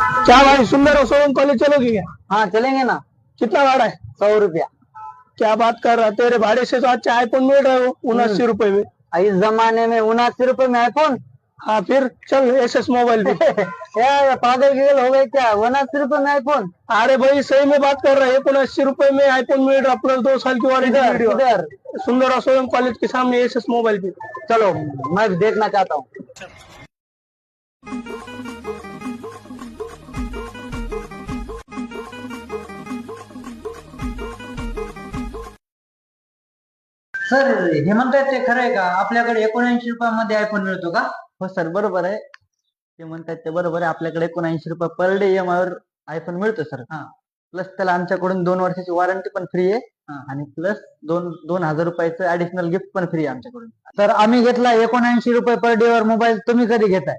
क्या भाई सुंदर और सोहम कॉलेज चलोगी क्या? हाँ चलेंगे ना। कितना भाड़ा है? 100 रुपया। क्या बात कर रहा है, तेरे भाड़े से तो अच्छा आईफोन मिल रहा है वो 79 रुपए में। इस जमाने में 79 रुपए में आईफोन? हाँ फिर चल एसएस मोबाइल पे। यार पागल गिगल हो गए क्या, 79 रुपए में आईफोन? अरे भाई सही में बात कर रहा है, 79 रुपए में आईफोन मिल रहा प्लस 2 साल की वारंटी किधर वीडियो। किधर? सुंदर और सोहम कॉलेज के सामने एसएस मोबाइल पे। चलो मैं भी देखना चाहता हूँ। सर हे म्हणतायत ते खरं आहे का, आपल्याकडे 79 रुपयामध्ये आयफोन मिळतो का? हो सर बरोबर आहे, ते म्हणतात ते बरोबर आहे. आपल्याकडे 79 रुपये पर डे EMI वर आयफोन मिळतो सर. हा. प्लस त्याला आमच्याकडून 2 वर्षाची वॉरंटी पण फ्री आहे. हा. आणि प्लस 2,000 रुपयाचं ऍडिशनल गिफ्ट पण फ्री आहे आमच्याकडून. तर आम्ही घेतला 79 रुपये पर डे वर मोबाईल, तुम्ही कधी घेताय?